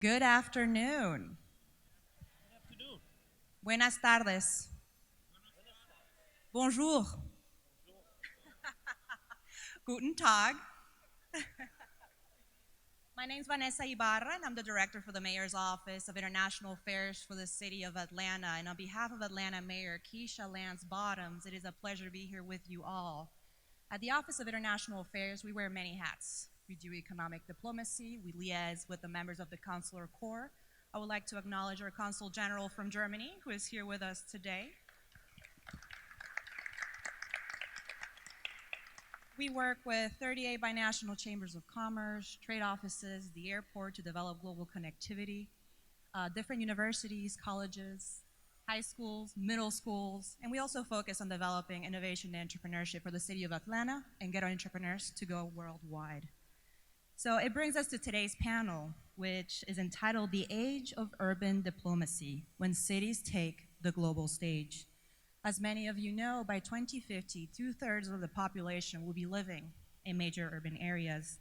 Good afternoon. Buenas tardes. Bonjour. Guten Tag. My name is Vanessa Ibarra, and I'm the director for the Mayor's Office of International Affairs for the City of Atlanta. And on behalf of Atlanta Mayor Keisha Lance Bottoms, it is a pleasure to be here with you all. At the Office of International Affairs, we wear many hats. We do economic diplomacy, we liaise with the members of the Consular Corps. I would like to acknowledge our Consul General from Germany, who is here with us today. We work with 38 binational chambers of commerce, trade offices, the airport to develop global connectivity, different universities, colleges, high schools, middle schools, and we also focus on developing innovation and entrepreneurship for the city of Atlanta and get our entrepreneurs to go worldwide. So it brings us to today's panel, which is entitled The Age of Urban Diplomacy, When Cities Take the Global Stage. As many of you know, by 2050, 2/3 of the population will be living in major urban areas.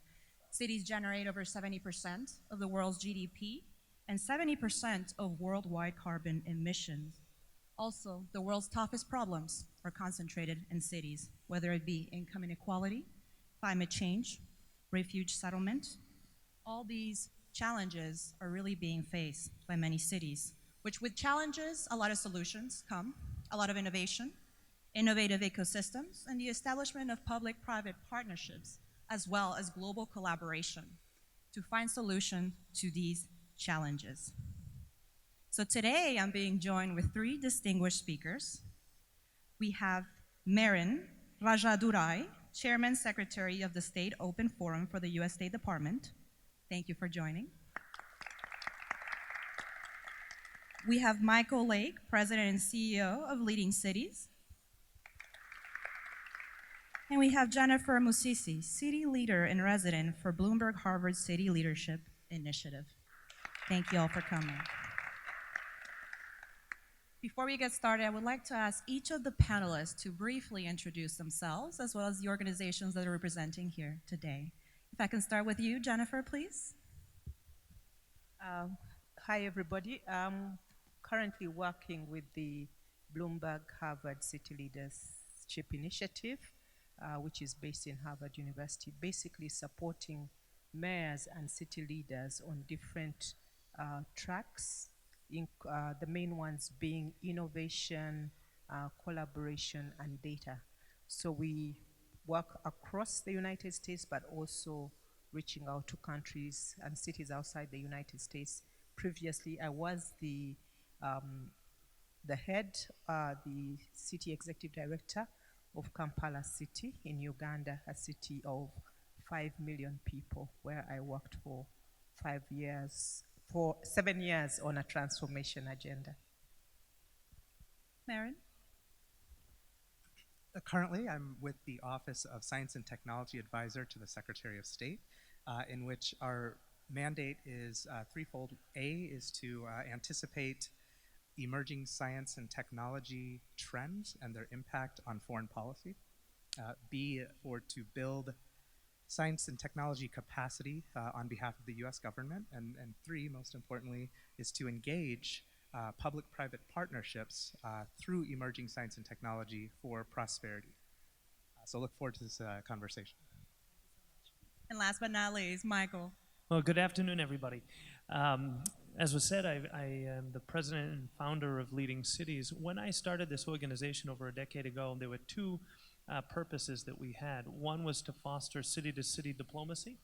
Cities generate over 70% of the world's GDP and 70% of worldwide carbon emissions. Also, the world's toughest problems are concentrated in cities, whether it be income inequality, climate change, refuge settlement. All these challenges are really being faced by many cities, which with challenges, a lot of solutions come, a lot of innovation, innovative ecosystems, and the establishment of public-private partnerships, as well as global collaboration to find solutions to these challenges. So today I'm being joined with three distinguished speakers. We have Merin Rajadurai, Chairman Secretary of the State Open Forum for the U.S. State Department. Thank you for joining. We have Michael Lake, President and CEO of Leading Cities. And we have Jennifer Musisi, City Leader in Resident for Bloomberg Harvard City Leadership Initiative. Thank you all for coming. Before we get started, I would like to ask each of the panelists to briefly introduce themselves, as well as the organizations that are representing here today. If I can start with you, Jennifer, please. Hi, everybody. I'm currently working with the Bloomberg Harvard City Leadership Initiative, which is based in Harvard University, basically supporting mayors and city leaders on different tracks, the main ones being innovation, collaboration, and data. So we work across the United States, but also reaching out to countries and cities outside the United States. Previously, I was the head, the city executive director of Kampala City in Uganda, a city of 5 million people, where I worked for 7 years on a transformation agenda. Merin? Currently, I'm with the Office of Science and Technology Advisor to the Secretary of State, in which our mandate is threefold. A is to anticipate emerging science and technology trends and their impact on foreign policy. B, to build science and technology capacity on behalf of the US government. And three, most importantly, is to engage public-private partnerships through emerging science and technology for prosperity. So look forward to this conversation. And last but not least, Michael. Well, good afternoon, everybody. As was said, I am the president and founder of Leading Cities. When I started this organization over a decade ago, there were two purposes that we had. One was to foster city-to-city diplomacy,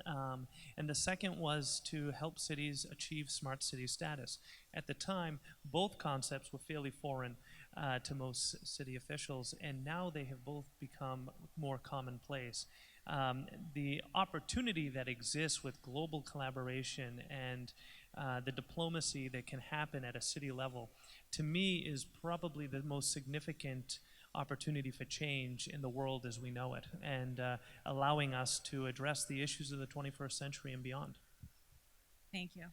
and the second was to help cities achieve smart city status. At the time, both concepts were fairly foreign to most city officials, and now they have both become more commonplace. The opportunity that exists with global collaboration and the diplomacy that can happen at a city level, to me, is probably the most significant opportunity for change in the world as we know it, and allowing us to address the issues of the 21st century and beyond. Thank you.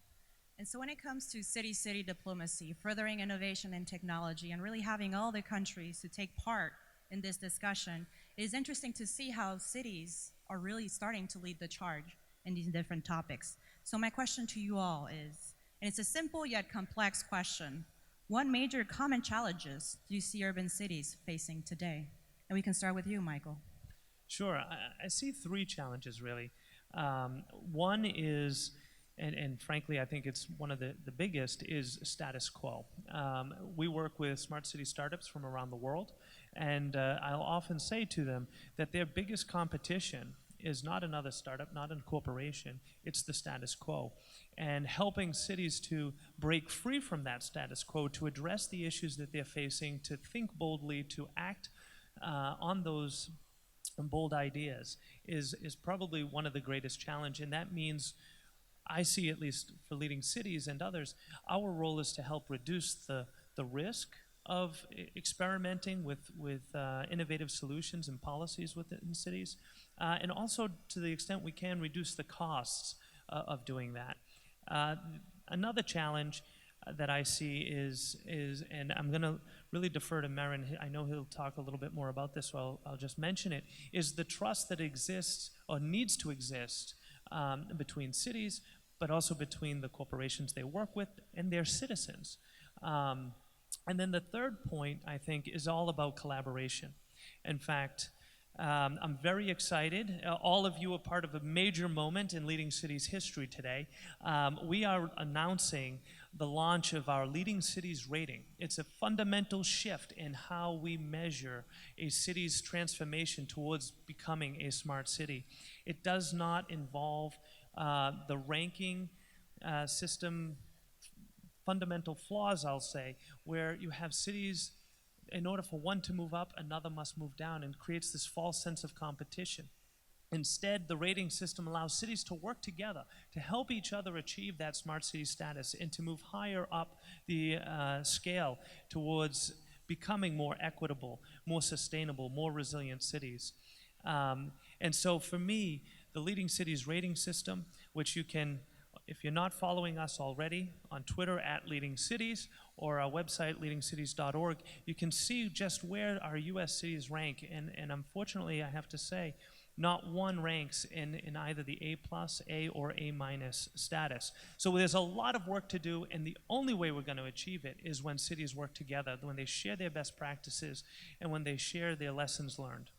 And so when it comes to city-city diplomacy, furthering innovation and technology, and really having all the countries to take part in this discussion, it is interesting to see how cities are really starting to lead the charge in these different topics. So my question to you all is, and it's a simple yet complex question, what major common challenges do you see urban cities facing today? And we can start with you, Michael. Sure. I see three challenges, really. One is, and frankly, I think it's one of the biggest, is status quo. We work with smart city startups from around the world, and I'll often say to them that their biggest competition is not another startup, not a corporation, it's the status quo. And helping cities to break free from that status quo, to address the issues that they're facing, to think boldly, to act on those bold ideas is probably one of the greatest challenge. And that means, I see, at least for leading cities and others, our role is to help reduce the risk of experimenting with innovative solutions and policies within cities, and also, to the extent we can, reduce the costs of doing that. Another challenge that I see is, and I'm going to really defer to Merin. I know he'll talk a little bit more about this, so I'll just mention it, is the trust that exists or needs to exist between cities, but also between the corporations they work with and their citizens. And then the third point, I think, is all about collaboration. In fact, I'm very excited. All of you are part of a major moment in Leading Cities history today. We are announcing the launch of our Leading Cities rating. It's a fundamental shift in how we measure a city's transformation towards becoming a smart city. It does not involve the ranking system fundamental flaws, I'll say, where you have cities, in order for one to move up, another must move down, and creates this false sense of competition. Instead, the rating system allows cities to work together to help each other achieve that smart city status and to move higher up the scale towards becoming more equitable, more sustainable, more resilient cities. And so for me, the Leading Cities rating system, which you can, if you're not following us already, on Twitter @LeadingCities or our website, leadingcities.org, you can see just where our U.S. cities rank. And unfortunately, I have to say, not one ranks in either the A+, A, or A- status. So there's a lot of work to do, and the only way we're going to achieve it is when cities work together, when they share their best practices, and when they share their lessons learned.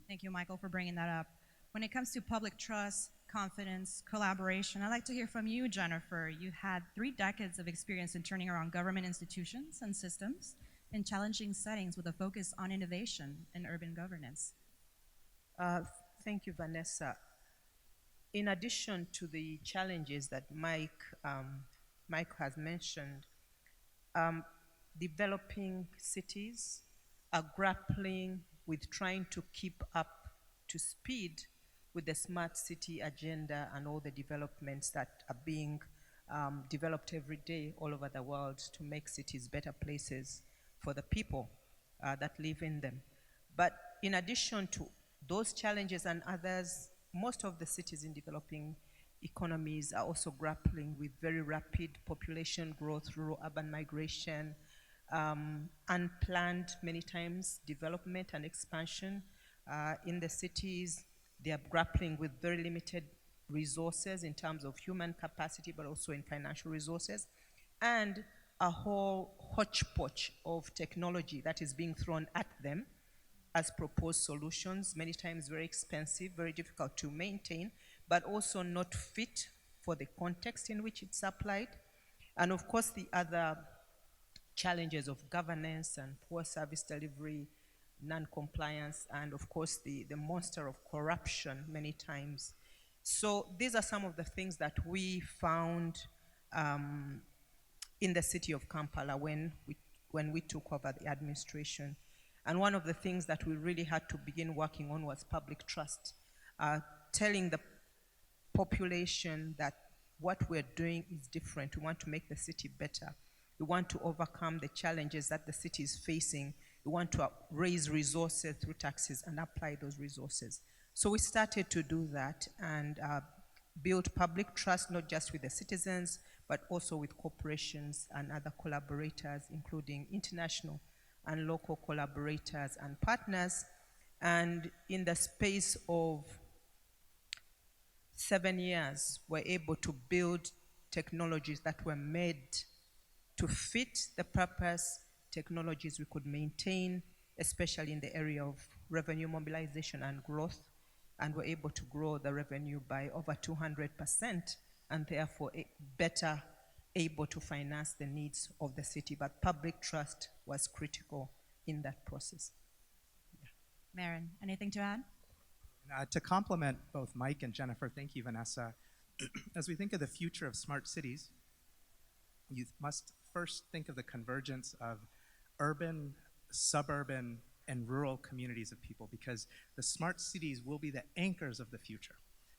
Thank you, Michael, for bringing that up. When it comes to public trust, confidence, collaboration, I'd like to hear from you, Jennifer. You had 3 decades of experience in turning around government institutions and systems in challenging settings with a focus on innovation and urban governance. Thank you, Vanessa. In addition to the challenges that Mike has mentioned, developing cities are grappling with trying to keep up to speed with the smart city agenda and all the developments that are being developed every day all over the world to make cities better places for the people that live in them. But in addition to those challenges and others, most of the cities in developing economies are also grappling with very rapid population growth, rural urban migration, unplanned, many times, development and expansion in the cities. They are grappling with very limited resources in terms of human capacity, but also in financial resources, and a whole hodgepodge of technology that is being thrown at them as proposed solutions, many times very expensive, very difficult to maintain, but also not fit for the context in which it's applied. And of course, the other challenges of governance and poor service delivery, non-compliance, and of course the monster of corruption many times. So these are some of the things that we found in the city of Kampala when we took over the administration. And one of the things that we really had to begin working on was public trust, telling the population that what we're doing is different. We want to make the city better. We want to overcome the challenges that the city is facing. We want to raise resources through taxes and apply those resources. So we started to do that and build public trust, not just with the citizens, but also with corporations and other collaborators, including international and local collaborators and partners. And in the space of 7 years, were able to build technologies that were made to fit the purpose, technologies we could maintain, especially in the area of revenue mobilization and growth, and were able to grow the revenue by over 200%, and therefore better able to finance the needs of the city. But public trust was critical in that process. Merin, anything to add? To complement both Mike and Jennifer, thank you, Vanessa. As we think of the future of smart cities, you must first think of the convergence of urban, suburban, and rural communities of people, because the smart cities will be the anchors of the future.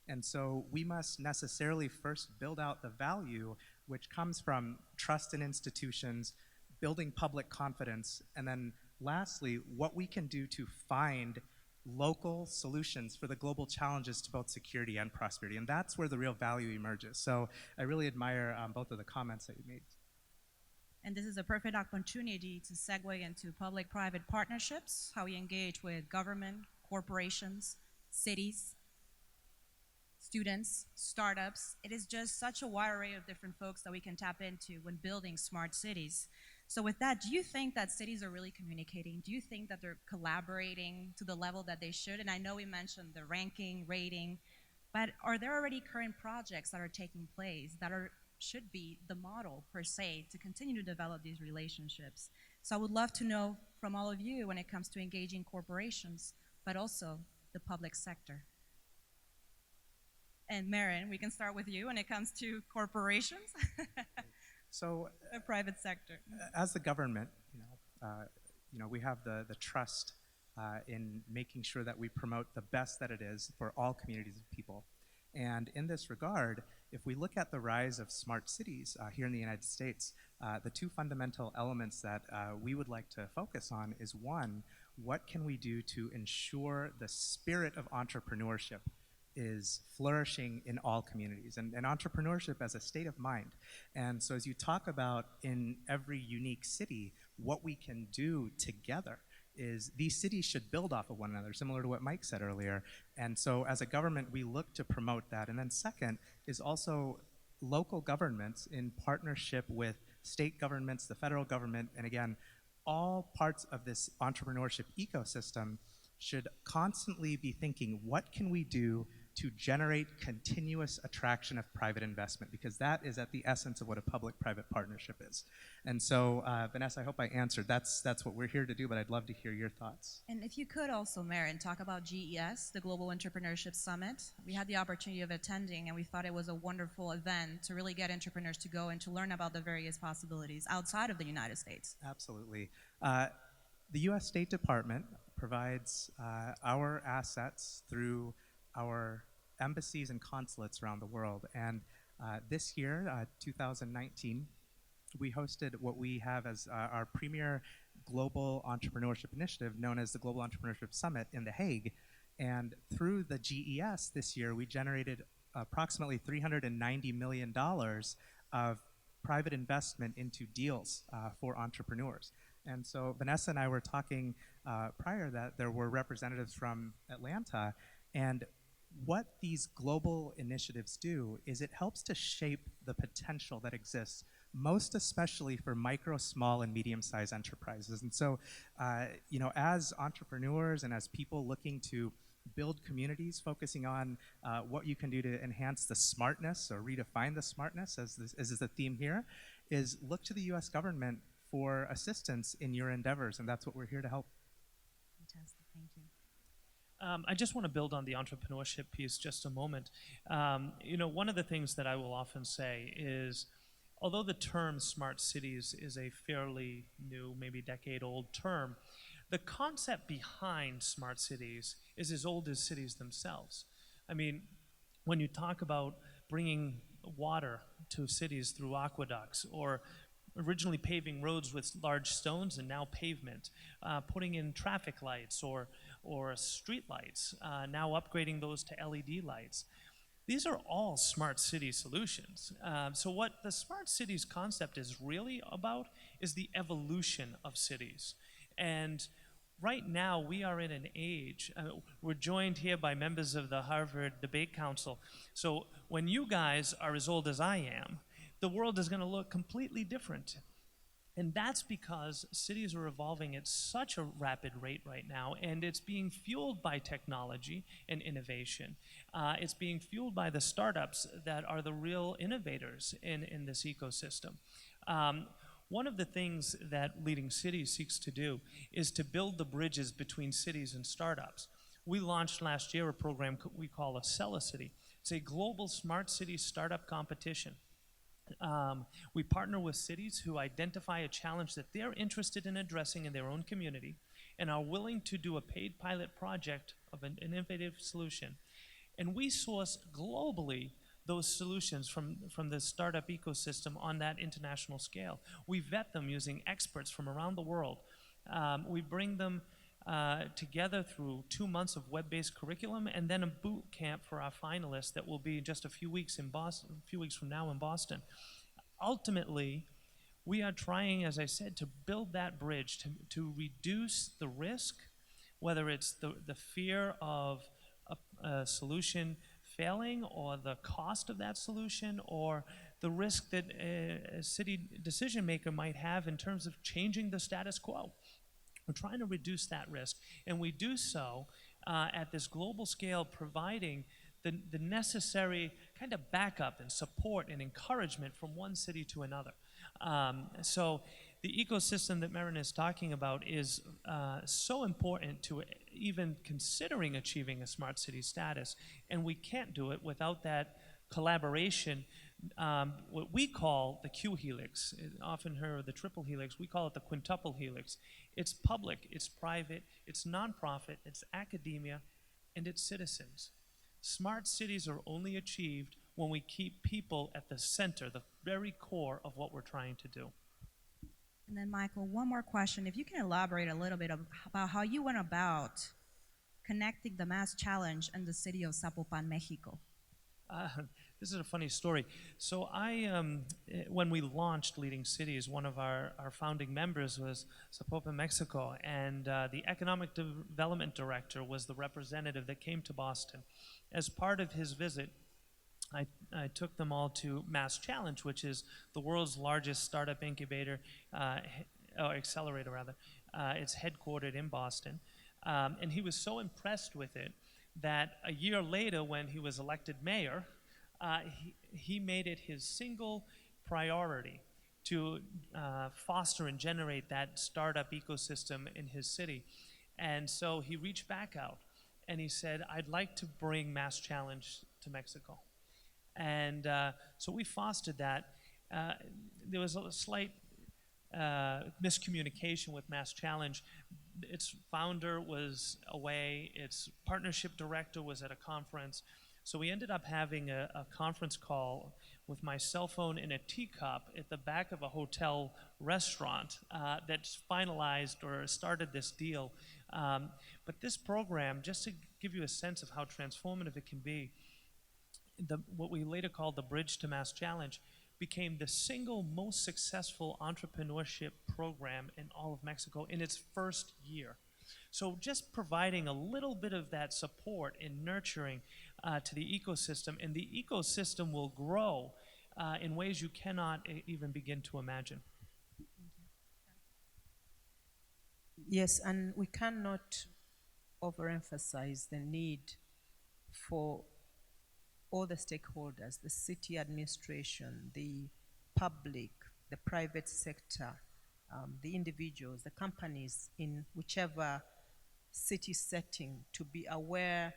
And so we must necessarily first build out the value which comes from trust in institutions, building public confidence, and then lastly, what we can do to find local solutions for the global challenges to both security and prosperity. And that's where the real value emerges. So I really admire both of the comments that you made. And this is a perfect opportunity to segue into public-private partnerships, how we engage with government, corporations, cities, students, startups. It is just such a wide array of different folks that we can tap into when building smart cities. So with that, do you think that cities are really communicating? Do you think that they're collaborating to the level that they should? And I know we mentioned the ranking, rating, but are there already current projects that are taking place that should be the model per se to continue to develop these relationships? So I would love to know from all of you when it comes to engaging corporations, but also the public sector. And Merin, we can start with you when it comes to corporations. So, the private sector. As the government, we have the trust in making sure that we promote the best that it is for all communities of people. And in this regard, if we look at the rise of smart cities here in the United States, the two fundamental elements that we would like to focus on is one, what can we do to ensure the spirit of entrepreneurship is flourishing in all communities, and entrepreneurship as a state of mind. And so as you talk about in every unique city, what we can do together is these cities should build off of one another, similar to what Mike said earlier. And so as a government, we look to promote that. And then second is also local governments in partnership with state governments, the federal government, and again, all parts of this entrepreneurship ecosystem should constantly be thinking, what can we do to generate continuous attraction of private investment? Because that is at the essence of what a public-private partnership is. And so, Vanessa, I hope I answered. That's what we're here to do, but I'd love to hear your thoughts. And if you could also, Merin, talk about GES, the Global Entrepreneurship Summit. We had the opportunity of attending, and we thought it was a wonderful event to really get entrepreneurs to go and to learn about the various possibilities outside of the United States. Absolutely. The U.S. State Department provides our assets through our embassies and consulates around the world. And this year, 2019, we hosted what we have as our premier global entrepreneurship initiative, known as the Global Entrepreneurship Summit in The Hague. And through the GES this year, we generated approximately $390 million of private investment into deals for entrepreneurs. And so Vanessa and I were talking prior that there were representatives from Atlanta, and what these global initiatives do is it helps to shape the potential that exists, most especially for micro, small, and medium-sized enterprises. And so, as entrepreneurs and as people looking to build communities, focusing on what you can do to enhance the smartness or redefine the smartness, as is the theme here, is look to the U.S. government for assistance in your endeavors, and that's what we're here to help. Fantastic, thank you. I just want to build on the entrepreneurship piece just a moment. One of the things that I will often say is, although the term smart cities is a fairly new, maybe decade-old term, the concept behind smart cities is as old as cities themselves. I mean, when you talk about bringing water to cities through aqueducts, or originally paving roads with large stones and now pavement, putting in traffic lights or street lights, now upgrading those to LED lights. These are all smart city solutions. So what the smart cities concept is really about is the evolution of cities. And right now we are in an age, we're joined here by members of the Harvard Debate Council. So when you guys are as old as I am, the world is going to look completely different. And that's because cities are evolving at such a rapid rate right now, and it's being fueled by technology and innovation. It's being fueled by the startups that are the real innovators in this ecosystem. One of the things that Leading Cities seeks to do is to build the bridges between cities and startups. We launched last year a program we call City. It's a global smart city startup competition. We partner with cities who identify a challenge that they're interested in addressing in their own community and are willing to do a paid pilot project of an innovative solution. And we source globally those solutions from the startup ecosystem on that international scale. We vet them using experts from around the world. We bring them together through 2 months of web-based curriculum and then a boot camp for our finalists that will be just a few weeks from now in Boston. Ultimately, we are trying, as I said, to build that bridge to reduce the risk, whether it's the fear of a solution failing or the cost of that solution or the risk that a city decision maker might have in terms of changing the status quo. We're trying to reduce that risk, and we do so at this global scale, providing the necessary kind of backup and support and encouragement from one city to another. So the ecosystem that Merin is talking about is so important to even considering achieving a smart city status, and we can't do it without that collaboration, what we call the Q helix. Often heard of the triple helix, we call it the quintuple helix. It's public, it's private, it's nonprofit, it's academia, and it's citizens. Smart cities are only achieved when we keep people at the center, the very core of what we're trying to do. And then, Michael, one more question. If you can elaborate a little bit about how you went about connecting the MassChallenge and the city of Zapopan, Mexico. This is a funny story. So when we launched Leading Cities, one of our founding members was Zapopan, Mexico, and the economic development director was the representative that came to Boston. As part of his visit, I took them all to MassChallenge, which is the world's largest startup incubator, or accelerator rather. It's headquartered in Boston. And he was so impressed with it that a year later, when he was elected mayor, he made it his single priority to foster and generate that startup ecosystem in his city. And so he reached back out and he said, I'd like to bring MassChallenge to Mexico. And so we fostered that. There was a slight miscommunication with MassChallenge. Its founder was away, its partnership director was at a conference. So we ended up having a conference call with my cell phone in a teacup at the back of a hotel restaurant that's finalized or started this deal. But this program, just to give you a sense of how transformative it can be, what we later called the Bridge to MassChallenge became the single most successful entrepreneurship program in all of Mexico in its first year. So just providing a little bit of that support and nurturing to the ecosystem, and the ecosystem will grow in ways you cannot even begin to imagine. Yes, and we cannot overemphasize the need for all the stakeholders, the city administration, the public, the private sector, the individuals, the companies in whichever city setting to be aware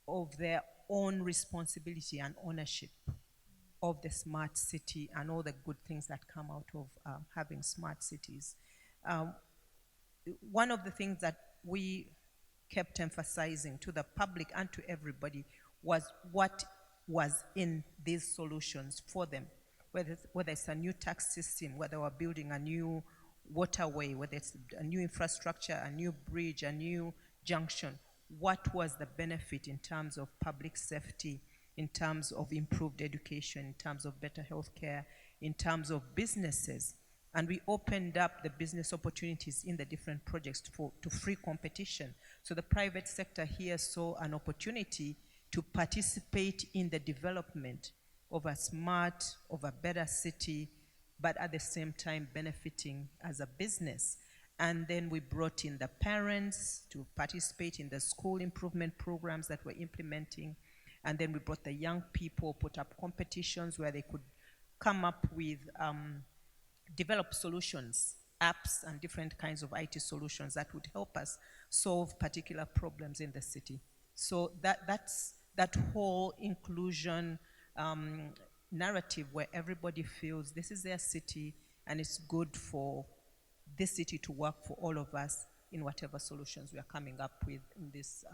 of their own responsibility and ownership of the smart city and all the good things that come out of having smart cities. One of the things that we kept emphasizing to the public and to everybody was what was in these solutions for them, whether it's a new tax system, whether we're building a new waterway, whether it's a new infrastructure, a new bridge, a new junction, what was the benefit in terms of public safety, in terms of improved education, in terms of better health care, in terms of businesses And we opened up the business opportunities in the different projects to free competition. So the private sector here saw an opportunity to participate in the development of a smart, of a better city, but at the same time benefiting as a business. And then we brought in the parents to participate in the school improvement programs that we're implementing. And then we brought the young people, put up competitions where they could come up with, develop solutions, apps and different kinds of IT solutions that would help us solve particular problems in the city. So that's that whole inclusion narrative where everybody feels this is their city and it's good for this city to work for all of us in whatever solutions we are coming up with in this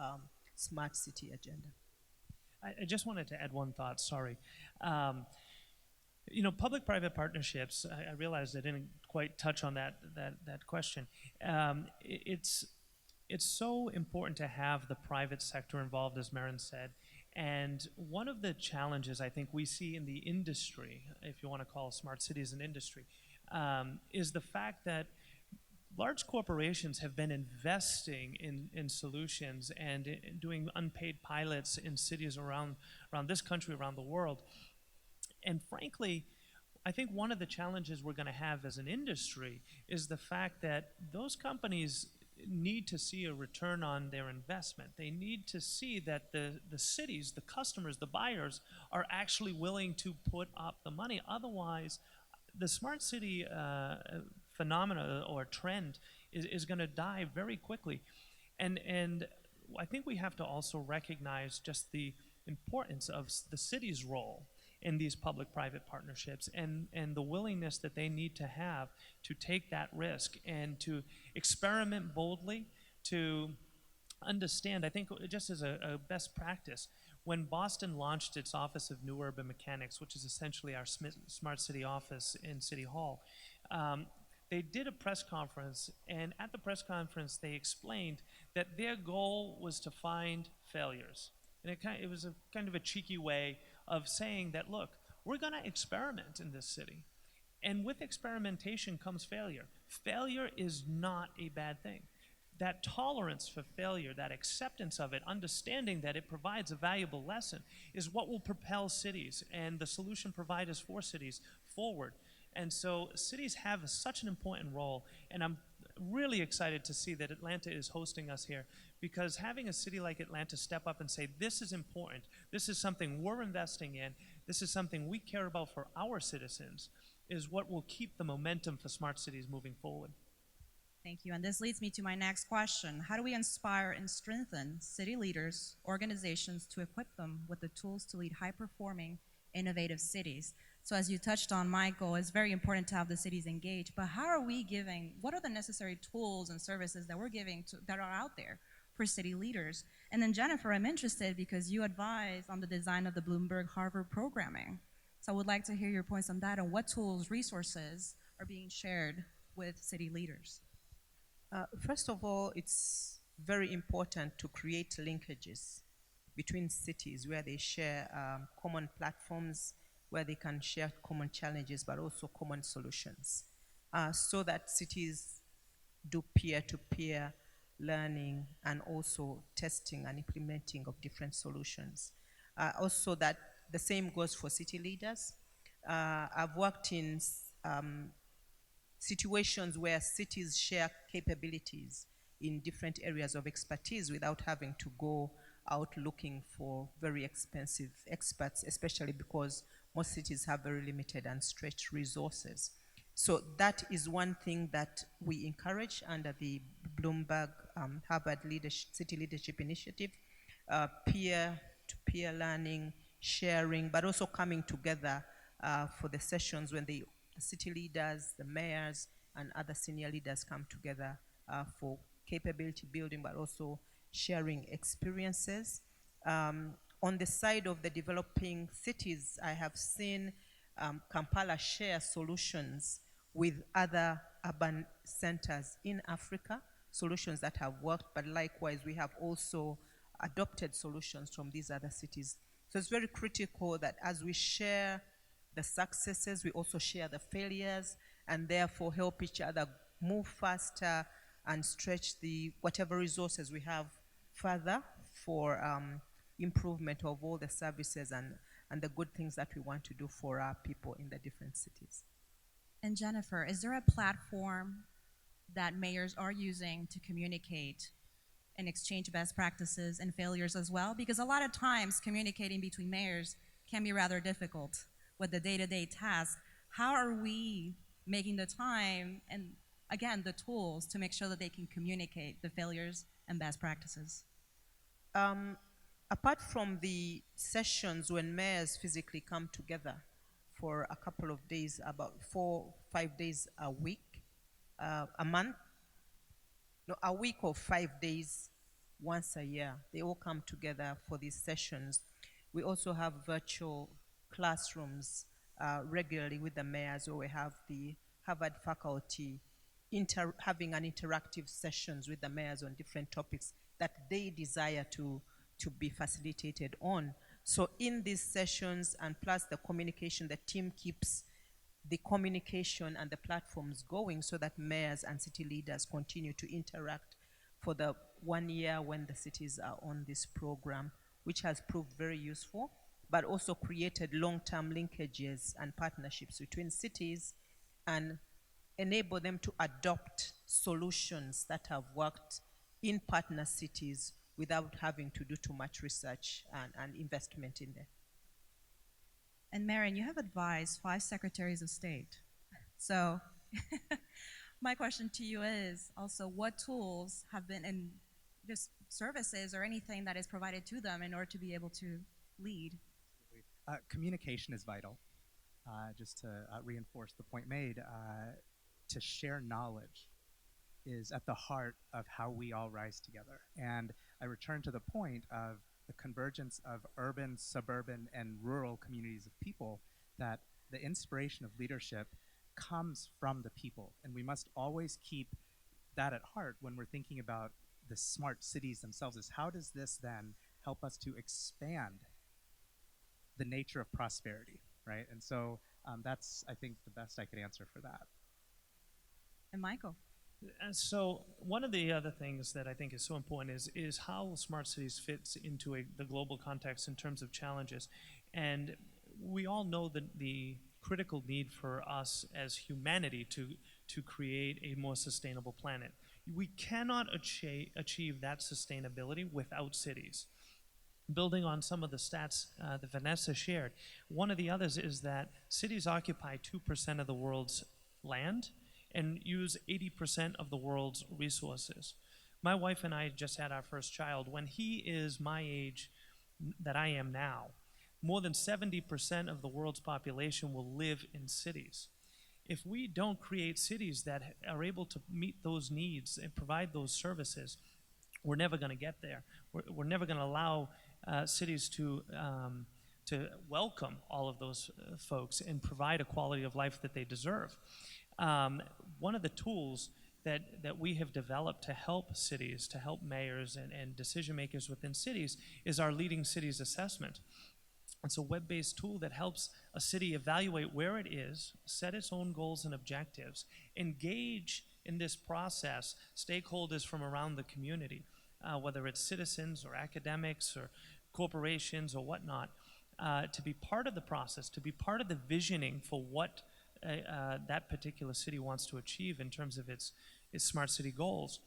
smart city agenda. I just wanted to add one thought, sorry. Public-private partnerships, I realized I didn't quite touch on that question. It's so important to have the private sector involved, as Merin said. And one of the challenges I think we see in the industry, if you want to call smart cities an industry, is the fact that large corporations have been investing in solutions and doing unpaid pilots in cities around this country, around the world. And frankly, I think one of the challenges we're going to have as an industry is the fact that those companies need to see a return on their investment. They need to see that the cities, the customers, the buyers are actually willing to put up the money. Otherwise, the smart city phenomena or trend is going to die very quickly. And I think we have to also recognize just the importance of the city's role in these public-private partnerships and the willingness that they need to have to take that risk and to experiment boldly, to understand, I think just as a best practice, when Boston launched its Office of New Urban Mechanics, which is essentially our smart city office in City Hall, they did a press conference, and at the press conference they explained that their goal was to find failures. And it was a kind of a cheeky way of saying that, look, we're going to experiment in this city. And with experimentation comes failure. Failure is not a bad thing. That tolerance for failure, that acceptance of it, understanding that it provides a valuable lesson is what will propel cities and the solution providers for cities forward. And so cities have such an important role, and I'm really excited to see that Atlanta is hosting us here, because having a city like Atlanta step up and say, this is important, this is something we're investing in, this is something we care about for our citizens, is what will keep the momentum for smart cities moving forward. Thank you. And this leads me to my next question. How do we inspire and strengthen city leaders, organizations to equip them with the tools to lead high-performing, innovative cities? So as you touched on, Michael, it's very important to have the cities engaged, but how are we giving, what are the necessary tools and services that we're giving that are out there for city leaders? And then Jennifer, I'm interested because you advise on the design of the Bloomberg Harvard programming. So I would like to hear your points on that and what tools, resources are being shared with city leaders. First of all, it's very important to create linkages between cities where they share common platforms, where they can share common challenges, but also common solutions, so that cities do peer-to-peer learning and also testing and implementing of different solutions. Also, that the same goes for city leaders. I've worked in situations where cities share capabilities in different areas of expertise without having to go out looking for very expensive experts, especially because most cities have very limited and stretched resources. So that is one thing that we encourage under the Bloomberg Harvard City Leadership Initiative, peer-to-peer learning, sharing, but also coming together for the sessions when the city leaders, the mayors, and other senior leaders come together for capability building, but also sharing experiences. On the side of the developing cities, I have seen Kampala share solutions with other urban centers in Africa, solutions that have worked, but likewise we have also adopted solutions from these other cities. So it's very critical that as we share the successes, we also share the failures, and therefore help each other move faster and stretch the whatever resources we have further for improvement of all the services and the good things that we want to do for our people in the different cities. And Jennifer, is there a platform that mayors are using to communicate and exchange best practices and failures as well? Because a lot of times communicating between mayors can be rather difficult with the day-to-day tasks. How are we making the time and, again, the tools to make sure that they can communicate the failures and best practices? Apart from the sessions when mayors physically come together for a couple of days, about 4-5 days a week, a month, no, a week or 5 days once a year, they all come together for these sessions. We also have virtual classrooms regularly with the mayors, where we have the Harvard faculty having an interactive sessions with the mayors on different topics that they desire to be facilitated on. So in these sessions, and plus the communication, the team keeps the communication and the platforms going so that mayors and city leaders continue to interact for the 1 year when the cities are on this program, which has proved very useful, but also created long-term linkages and partnerships between cities and enable them to adopt solutions that have worked in partner cities without having to do too much research and investment in there. And Merin, you have advised 5 secretaries of state. So my question to you is also, what tools have been in just services or anything that is provided to them in order to be able to lead? Communication is vital. Just to reinforce the point made, to share knowledge is at the heart of how we all rise together. And I return to the point of the convergence of urban, suburban, and rural communities of people, that the inspiration of leadership comes from the people. And we must always keep that at heart when we're thinking about the smart cities themselves, is how does this then help us to expand the nature of prosperity, right? And so that's, I think, the best I could answer for that. And Michael? And so one of the other things that I think is so important is how smart cities fits into the global context in terms of challenges. And we all know the critical need for us as humanity to create a more sustainable planet. We cannot achieve that sustainability without cities. Building on some of the stats that Vanessa shared, one of the others is that cities occupy 2% of the world's land and use 80% of the world's resources. My wife and I just had our first child. When he is my age that I am now, more than 70% of the world's population will live in cities. If we don't create cities that are able to meet those needs and provide those services, we're never going to get there. We're never going to allow cities to welcome all of those folks and provide a quality of life that they deserve. One of the tools that we have developed to help cities, to help mayors and decision makers within cities, is our Leading Cities Assessment. It's a web-based tool that helps a city evaluate where it is, set its own goals and objectives, engage in this process stakeholders from around the community, whether it's citizens or academics or corporations or whatnot, to be part of the process, to be part of the visioning for what that particular city wants to achieve in terms of its smart city goals.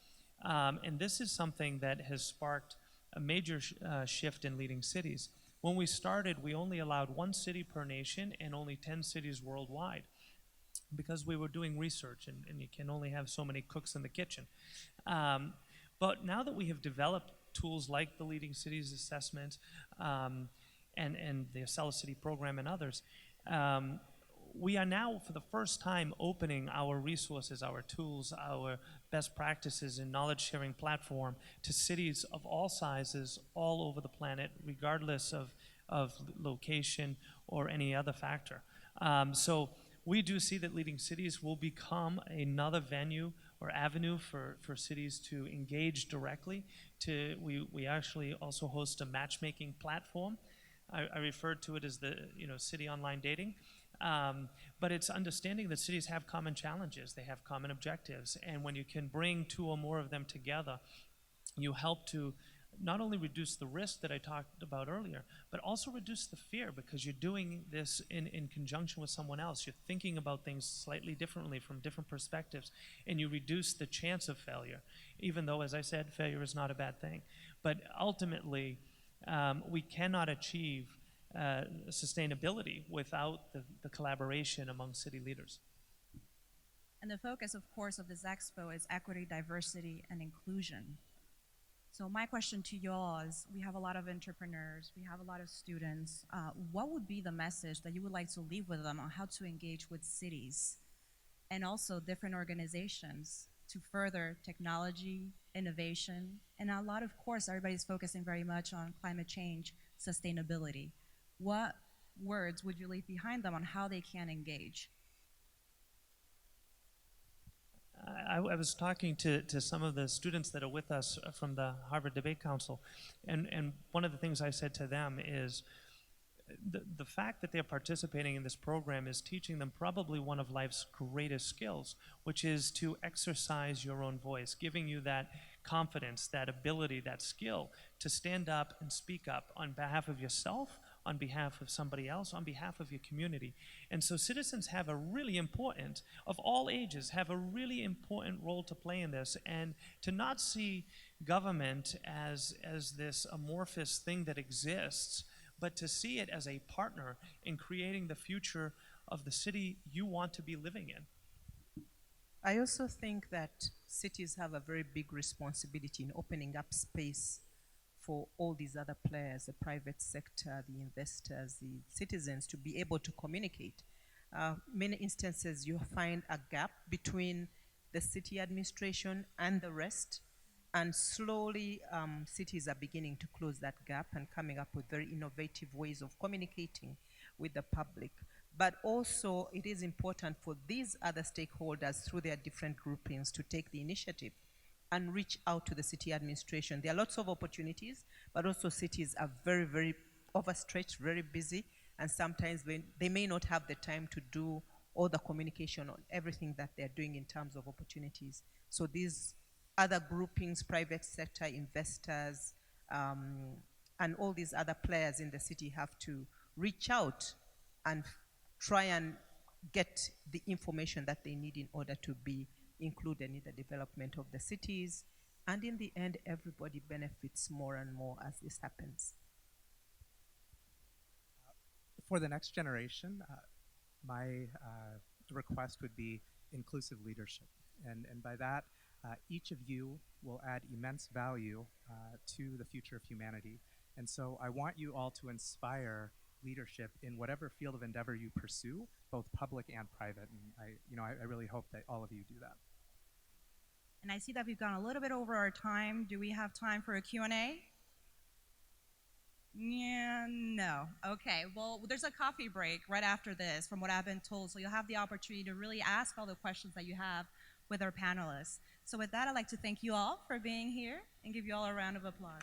And this is something that has sparked a major shift in leading cities. When we started, we only allowed 1 city per nation and only 10 cities worldwide, because we were doing research, and you can only have so many cooks in the kitchen. But now that we have developed tools like the Leading Cities Assessment and the Acela City program and others, we are now, for the first time, opening our resources, our tools, our best practices and knowledge-sharing platform to cities of all sizes all over the planet, regardless of location or any other factor. So we do see that leading cities will become another venue or avenue for cities to engage directly. We actually also host a matchmaking platform. I referred to it as the city online dating. But it's understanding that cities have common challenges, they have common objectives, and when you can bring two or more of them together, you help to not only reduce the risk that I talked about earlier, but also reduce the fear, because you're doing this in conjunction with someone else. You're thinking about things slightly differently from different perspectives, and you reduce the chance of failure, even though, as I said, failure is not a bad thing. But ultimately, we cannot achieve sustainability without the collaboration among city leaders. And the focus, of course, of this expo is equity, diversity, and inclusion. So my question to you all is, we have a lot of entrepreneurs, we have a lot of students. What would be the message that you would like to leave with them on how to engage with cities and also different organizations to further technology, innovation, and a lot, of course, everybody's focusing very much on climate change, sustainability. What words would you leave behind them on how they can engage? I was talking to some of the students that are with us from the Harvard Debate Council, and one of the things I said to them is the fact that they're participating in this program is teaching them probably one of life's greatest skills, which is to exercise your own voice, giving you that confidence, that ability, that skill to stand up and speak up on behalf of yourself, on behalf of somebody else, on behalf of your community. And so citizens have a really important, of all ages, have a really important role to play in this, and to not see government as this amorphous thing that exists, but to see it as a partner in creating the future of the city you want to be living in. I also think that cities have a very big responsibility in opening up space for all these other players, the private sector, the investors, the citizens, to be able to communicate. Many instances you find a gap between the city administration and the rest, and slowly cities are beginning to close that gap and coming up with very innovative ways of communicating with the public. But also it is important for these other stakeholders through their different groupings to take the initiative and reach out to the city administration. There are lots of opportunities, but also cities are very, very overstretched, very busy, and sometimes they may not have the time to do all the communication on everything that they're doing in terms of opportunities. So these other groupings, private sector, investors, and all these other players in the city have to reach out and try and get the information that they need in order to be included in the development of the cities. And in the end, everybody benefits more and more as this happens. For the next generation, my request would be inclusive leadership. And by that, each of you will add immense value to the future of humanity. And so I want you all to inspire leadership in whatever field of endeavor you pursue, both public and private. And I really hope that all of you do that. And I see that we've gone a little bit over our time. Do we have time for a Q&A? Yeah, no. Okay, well, there's a coffee break right after this, from what I've been told, so you'll have the opportunity to really ask all the questions that you have with our panelists. So with that, I'd like to thank you all for being here and give you all a round of applause.